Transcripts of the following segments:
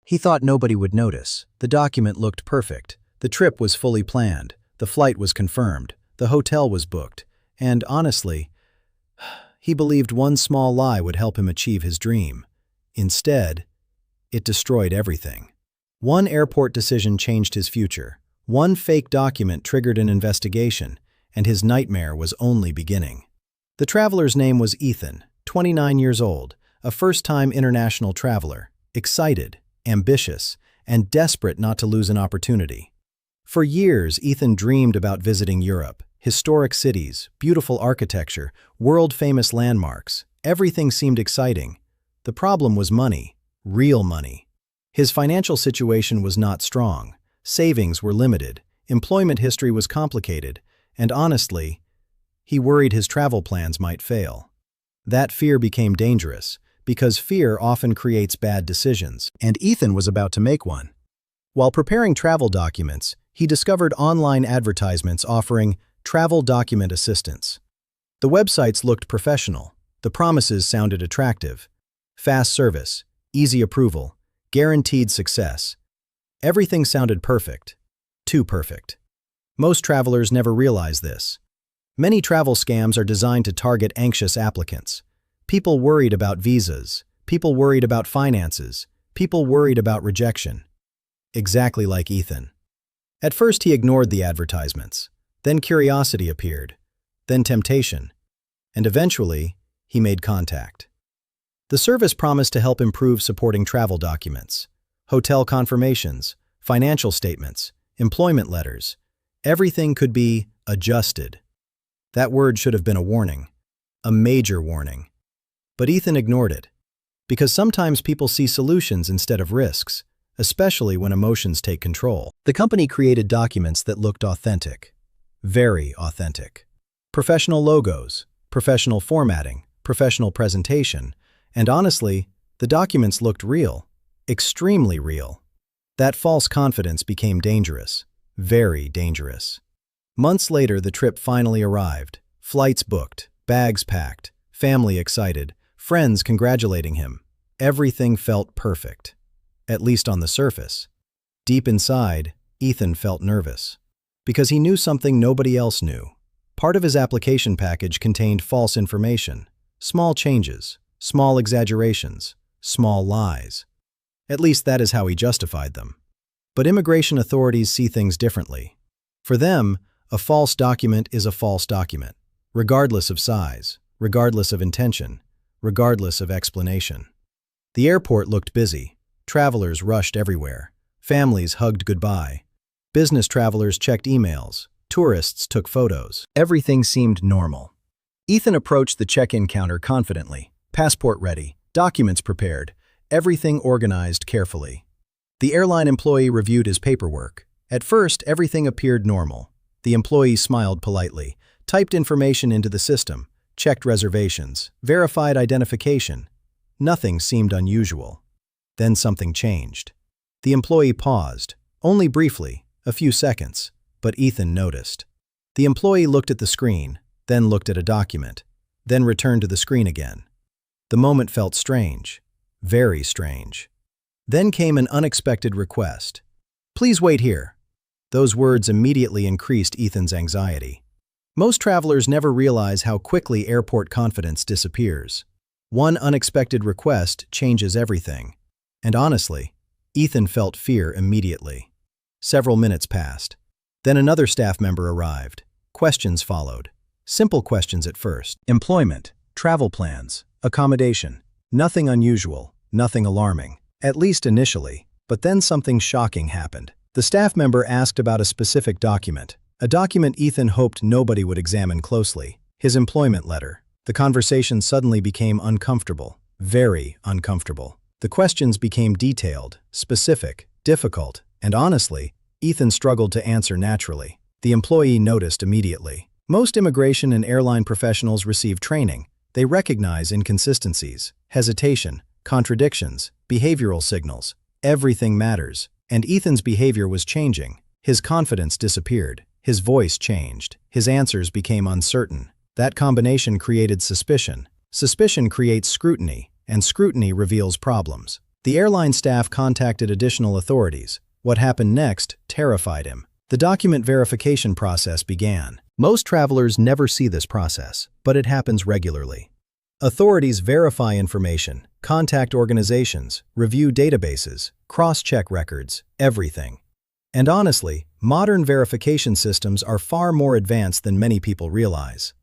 He thought nobody would notice. The document looked perfect. The trip was fully planned. The flight was confirmed. The hotel was booked. And honestly, he believed one small lie would help him achieve his dream. Instead, it destroyed everything. One airport decision changed his future. One fake document triggered an investigation, and his nightmare was only beginning. The traveler's name was Ethan, 29 years old, a first-time international traveler, excited, ambitious, and desperate not to lose an opportunity. For years, Ethan dreamed about visiting Europe. Historic cities, beautiful architecture, world-famous landmarks. Everything seemed exciting. The problem was money, real money. His financial situation was not strong. Savings were limited. Employment history was complicated. And honestly, he worried his travel plans might fail. That fear became dangerous, because fear often creates bad decisions, and Ethan was about to make one. While preparing travel documents, he discovered online advertisements offering travel document assistance. The websites looked professional. The promises sounded attractive. Fast service, easy approval, guaranteed success. Everything sounded perfect. Too perfect. Most travelers never realize this. Many travel scams are designed to target anxious applicants. People worried about visas. People worried about finances. People worried about rejection. Exactly like Ethan. At first he ignored the advertisements. Then curiosity appeared. Then temptation. And eventually, he made contact. The service promised to help improve supporting travel documents, hotel confirmations, financial statements, employment letters. Everything could be adjusted. That word should have been a warning. A major warning. But Ethan ignored it. Because sometimes people see solutions instead of risks, especially when emotions take control. The company created documents that looked authentic. Very authentic. Professional logos, professional formatting, professional presentation, and honestly, the documents looked real. Extremely real. That false confidence became dangerous. Very dangerous. Months later, the trip finally arrived. Flights booked, bags packed, family excited, friends congratulating him. Everything felt perfect. At least on the surface. Deep inside, Ethan felt nervous. Because he knew something nobody else knew. Part of his application package contained false information, small changes, small exaggerations, small lies. At least that is how he justified them. But immigration authorities see things differently. For them, a false document is a false document, regardless of size, regardless of intention, regardless of explanation. The airport looked busy. Travelers rushed everywhere. Families hugged goodbye. Business travelers checked emails. Tourists took photos. Everything seemed normal. Ethan approached the check-in counter confidently. Passport ready, documents prepared, everything organized carefully. The airline employee reviewed his paperwork. At first, everything appeared normal. The employee smiled politely, typed information into the system, checked reservations, verified identification. Nothing seemed unusual. Then something changed. The employee paused, only briefly, a few seconds, but Ethan noticed. The employee looked at the screen, then looked at a document, then returned to the screen again. The moment felt strange, very strange. Then came an unexpected request. "Please wait here." Those words immediately increased Ethan's anxiety. Most travelers never realize how quickly airport confidence disappears. One unexpected request changes everything. And honestly, Ethan felt fear immediately. Several minutes passed. Then another staff member arrived. Questions followed. Simple questions at first. Employment, travel plans, accommodation. Nothing unusual, nothing alarming. At least initially. But then something shocking happened. The staff member asked about a specific document. A document Ethan hoped nobody would examine closely. His employment letter. The conversation suddenly became uncomfortable. Very uncomfortable. The questions became detailed, specific, difficult, and honestly, Ethan struggled to answer naturally. The employee noticed immediately. Most immigration and airline professionals receive training. They recognize inconsistencies, hesitation, contradictions, behavioral signals. Everything matters. And Ethan's behavior was changing. His confidence disappeared. His voice changed. His answers became uncertain. That combination created suspicion. Suspicion creates scrutiny, and scrutiny reveals problems. The airline staff contacted additional authorities. What happened next terrified him. The document verification process began. Most travelers never see this process, but it happens regularly. Authorities verify information, contact organizations, review databases, cross-check records, everything. And honestly, modern verification systems are far more advanced than many people realize.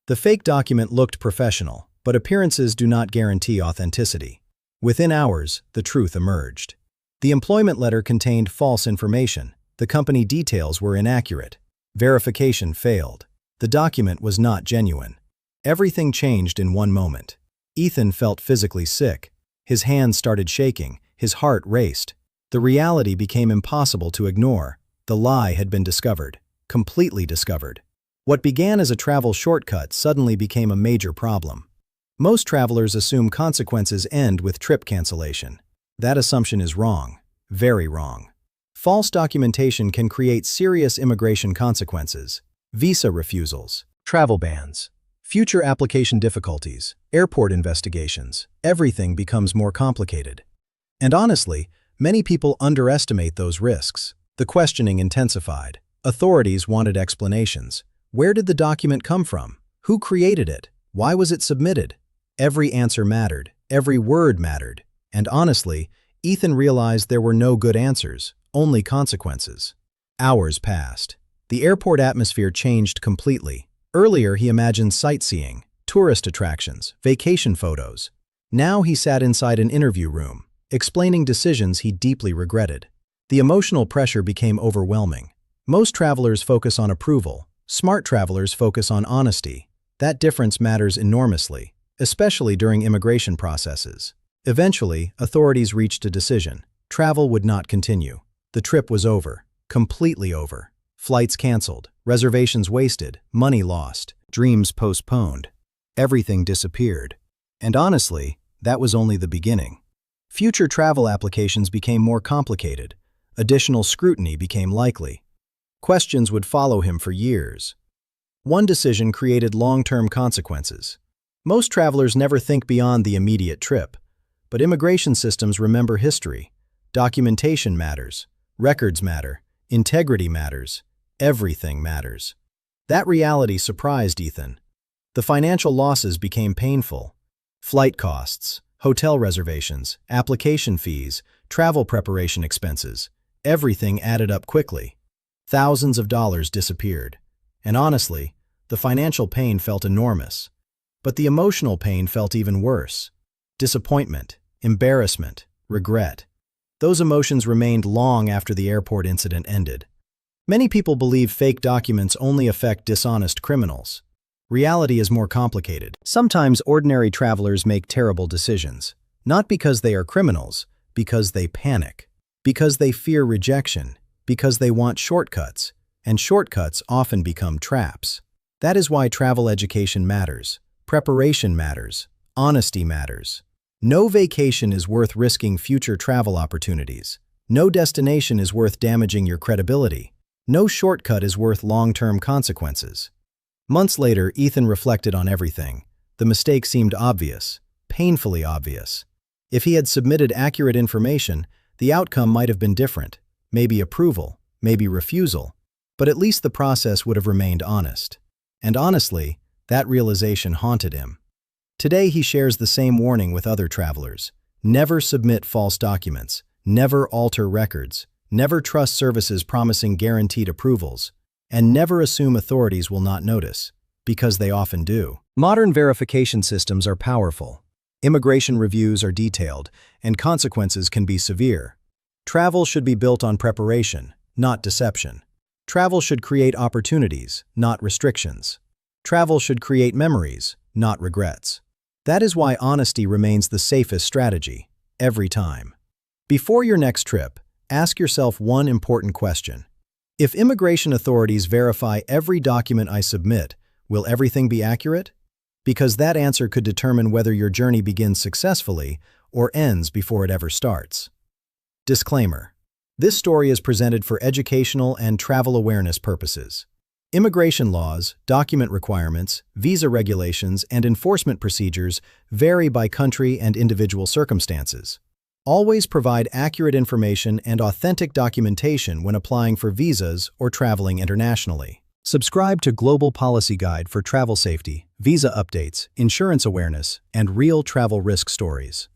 The fake document looked professional, but appearances do not guarantee authenticity. Within hours, the truth emerged. The employment letter contained false information. The company details were inaccurate. Verification failed. The document was not genuine. Everything changed in one moment. Ethan felt physically sick. His hands started shaking. His heart raced. The reality became impossible to ignore. The lie had been discovered. Completely discovered. What began as a travel shortcut suddenly became a major problem. Most travelers assume consequences end with trip cancellation. That assumption is wrong. Very wrong. False documentation can create serious immigration consequences. Visa refusals, travel bans, future application difficulties, airport investigations. Everything becomes more complicated. And honestly, many people underestimate those risks. The questioning intensified. Authorities wanted explanations. Where did the document come from? Who created it? Why was it submitted? Every answer mattered. Every word mattered. And honestly, Ethan realized there were no good answers, only consequences. Hours passed. The airport atmosphere changed completely. Earlier, he imagined sightseeing, tourist attractions, vacation photos. Now he sat inside an interview room, explaining decisions he deeply regretted. The emotional pressure became overwhelming. Most travelers focus on approval. Smart travelers focus on honesty. That difference matters enormously, especially during immigration processes. Eventually, authorities reached a decision. Travel would not continue. The trip was over. Completely over. Flights canceled, reservations wasted, money lost, dreams postponed. Everything disappeared. And honestly, that was only the beginning. Future travel applications became more complicated. Additional scrutiny became likely. Questions would follow him for years. One decision created long-term consequences. Most travelers never think beyond the immediate trip. But immigration systems remember history. Documentation matters. Records matter. Integrity matters. Everything matters. That reality surprised Ethan. The financial losses became painful. Flight costs, hotel reservations, application fees, travel preparation expenses. Everything added up quickly. Thousands of dollars disappeared. And honestly, the financial pain felt enormous. But the emotional pain felt even worse. Disappointment, embarrassment, regret. Those emotions remained long after the airport incident ended. Many people believe fake documents only affect dishonest criminals. Reality is more complicated. Sometimes ordinary travelers make terrible decisions, not because they are criminals, because they panic, because they fear rejection, because they want shortcuts, and shortcuts often become traps. That is why travel education matters, preparation matters, honesty matters. No vacation is worth risking future travel opportunities. No destination is worth damaging your credibility. No shortcut is worth long-term consequences. Months later, Ethan reflected on everything. The mistake seemed obvious, painfully obvious. If he had submitted accurate information, the outcome might have been different. Maybe approval, maybe refusal. But at least the process would have remained honest. And honestly, that realization haunted him. Today he shares the same warning with other travelers. Never submit false documents. Never alter records. Never trust services promising guaranteed approvals. And never assume authorities will not notice, because they often do. Modern verification systems are powerful. Immigration reviews are detailed, and consequences can be severe. Travel should be built on preparation, not deception. Travel should create opportunities, not restrictions. Travel should create memories, not regrets. That is why honesty remains the safest strategy, every time. Before your next trip, ask yourself one important question. If immigration authorities verify every document I submit, will everything be accurate? Because that answer could determine whether your journey begins successfully or ends before it ever starts. Disclaimer: this story is presented for educational and travel awareness purposes. Immigration laws, document requirements, visa regulations, and enforcement procedures vary by country and individual circumstances. Always provide accurate information and authentic documentation when applying for visas or traveling internationally. Subscribe to Global Policy Guide for travel safety, visa updates, insurance awareness, and real travel risk stories.